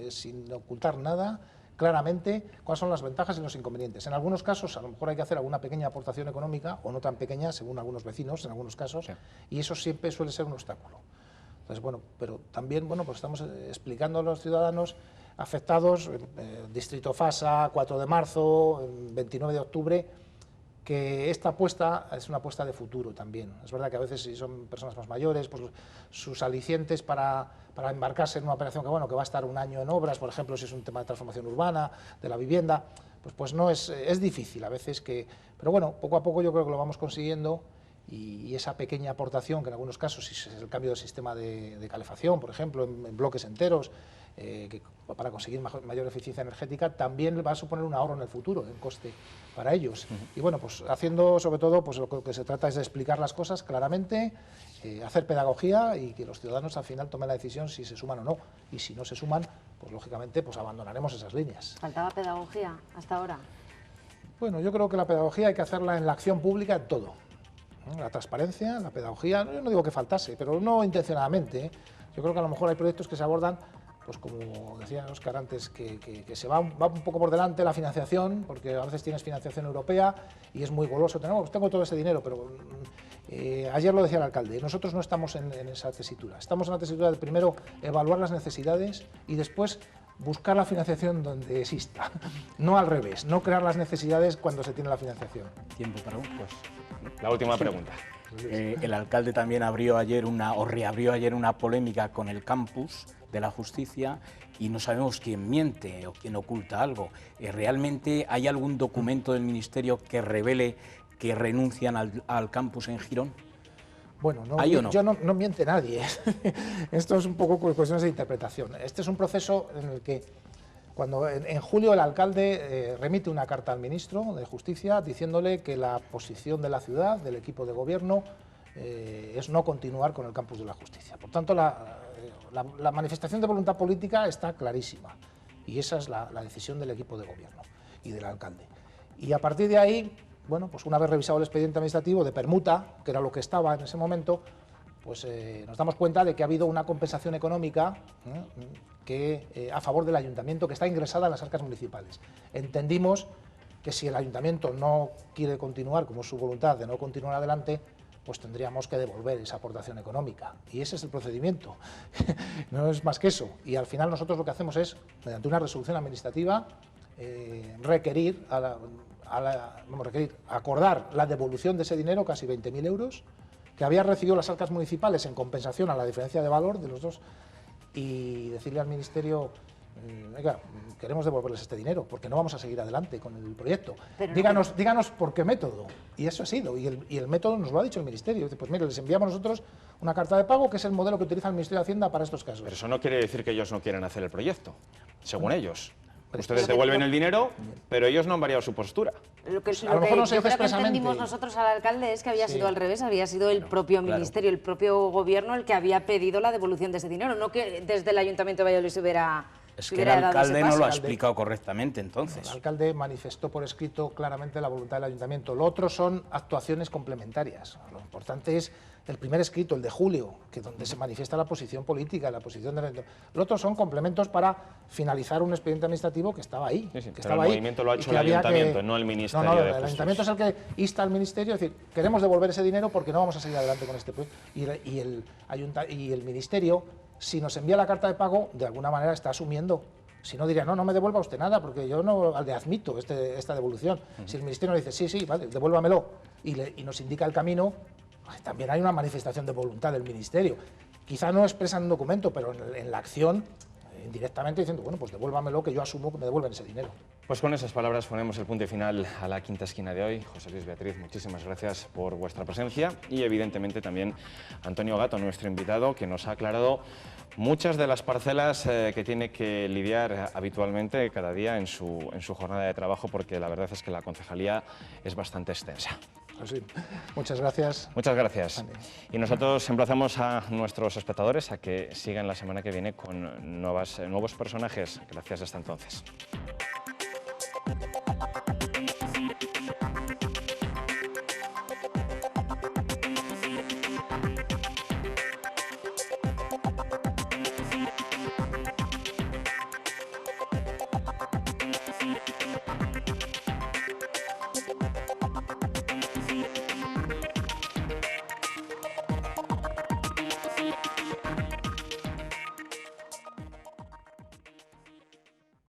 sin ocultar nada, claramente cuáles son las ventajas y los inconvenientes. En algunos casos a lo mejor hay que hacer alguna pequeña aportación económica, o no tan pequeña, según algunos vecinos, en algunos casos, y eso siempre suele ser un obstáculo. Entonces, bueno, pero también pues estamos explicando a los ciudadanos afectados, Distrito Fasa, 4 de marzo, 29 de octubre, que esta apuesta es una apuesta de futuro también. Es verdad que a veces si son personas más mayores, pues sus alicientes para embarcarse en una operación que va a estar un año en obras, por ejemplo, si es un tema de transformación urbana, de la vivienda, pues no es difícil a veces pero bueno, poco a poco yo creo que lo vamos consiguiendo y esa pequeña aportación, que en algunos casos si es el cambio del sistema de calefacción, por ejemplo, en bloques enteros, para conseguir mayor eficiencia energética, también va a suponer un ahorro en el futuro, en coste para ellos. Y bueno, pues haciendo sobre todo, pues lo que se trata es de explicar las cosas claramente, hacer pedagogía y que los ciudadanos al final tomen la decisión si se suman o no. Y si no se suman, pues lógicamente pues abandonaremos esas líneas. ¿Faltaba pedagogía hasta ahora? Bueno, yo creo que la pedagogía hay que hacerla en la acción pública en todo. La transparencia, la pedagogía, yo no digo que faltase, pero no intencionadamente. Yo creo que a lo mejor hay proyectos que se abordan, pues como decía Óscar antes, que se va un poco por delante la financiación, porque a veces tienes financiación europea y es muy goloso. Tengo todo ese dinero, pero ayer lo decía el alcalde, nosotros no estamos en esa tesitura. Estamos en la tesitura de primero evaluar las necesidades y después buscar la financiación donde exista, no al revés, no crear las necesidades cuando se tiene la financiación. Tiempo para un, Pues la última pregunta. El alcalde también reabrió ayer una polémica con el campus de la justicia y no sabemos quién miente o quién oculta algo. ¿Realmente hay algún documento del Ministerio que revele que renuncian al campus en Girón? Bueno, no, ¿Hay o no? no miente nadie. Esto es un poco cuestiones de interpretación. Este es un proceso en el que cuando en julio el alcalde remite una carta al ministro de Justicia diciéndole que la posición de la ciudad, del equipo de gobierno, es no continuar con el campus de la justicia. Por tanto, la manifestación de voluntad política está clarísima y esa es la decisión del equipo de gobierno y del alcalde. Y a partir de ahí, bueno, pues una vez revisado el expediente administrativo de permuta, que era lo que estaba en ese momento, pues nos damos cuenta de que ha habido una compensación económica a favor del ayuntamiento que está ingresada en las arcas municipales. Entendimos que si el ayuntamiento no quiere continuar, como es su voluntad de no continuar adelante, pues tendríamos que devolver esa aportación económica. Y ese es el procedimiento, no es más que eso. Y al final nosotros lo que hacemos es, mediante una resolución administrativa, acordar la devolución de ese dinero, casi 20.000 euros, que había recibido las arcas municipales en compensación a la diferencia de valor de los dos, y decirle al Ministerio, oiga, queremos devolverles este dinero, porque no vamos a seguir adelante con el proyecto. Díganos por qué método. Y eso ha sido, y el método nos lo ha dicho el Ministerio. Dice, pues mire, les enviamos nosotros una carta de pago, que es el modelo que utiliza el Ministerio de Hacienda para estos casos. Pero eso no quiere decir que ellos no quieran hacer el proyecto, según ellos. Ustedes devuelven el dinero, pero ellos no han variado su postura. Lo que A lo mejor no se yo dice creo que expresamente. entendimos nosotros al alcalde es que había Sí. sido al revés, había sido el propio Ministerio, el propio Gobierno el que había pedido la devolución de ese dinero, no que desde el Ayuntamiento de Valladolid se hubiera Es se que el hubiera dado ese alcalde no paso. lo ha explicado correctamente, entonces. El alcalde manifestó por escrito claramente la voluntad del ayuntamiento. Lo otro son actuaciones complementarias. Lo importante es el primer escrito, el de julio, que donde se manifiesta la posición política, la posición del ayuntamiento. Lo otro son complementos para finalizar un expediente administrativo que estaba ahí. Sí, sí, que pero estaba el ahí, movimiento lo ha y hecho que el había ayuntamiento, no el Ministerio de el Justicia. ayuntamiento es el que insta al ministerio, es decir, queremos devolver ese dinero porque no vamos a seguir adelante con este proyecto. Y el ministerio, si nos envía la carta de pago, de alguna manera está asumiendo. Si no, diría, no me devuelva usted nada, porque yo no le admito esta devolución. Si el Ministerio dice, sí, vale, devuélvamelo, y nos indica el camino, también hay una manifestación de voluntad del Ministerio. Quizá no expresan un documento, pero en la acción, indirectamente diciendo, bueno, pues devuélvamelo, que yo asumo que me devuelven ese dinero. Pues con esas palabras ponemos el punto y final a la quinta esquina de hoy. José Luis, Beatriz, muchísimas gracias por vuestra presencia y evidentemente también Antonio Gato, nuestro invitado, que nos ha aclarado muchas de las parcelas que tiene que lidiar habitualmente cada día en su jornada de trabajo, porque la verdad es que la concejalía es bastante extensa. Así. Muchas gracias. Muchas gracias. Y nosotros emplazamos a nuestros espectadores a que sigan la semana que viene con nuevos personajes. Gracias hasta entonces.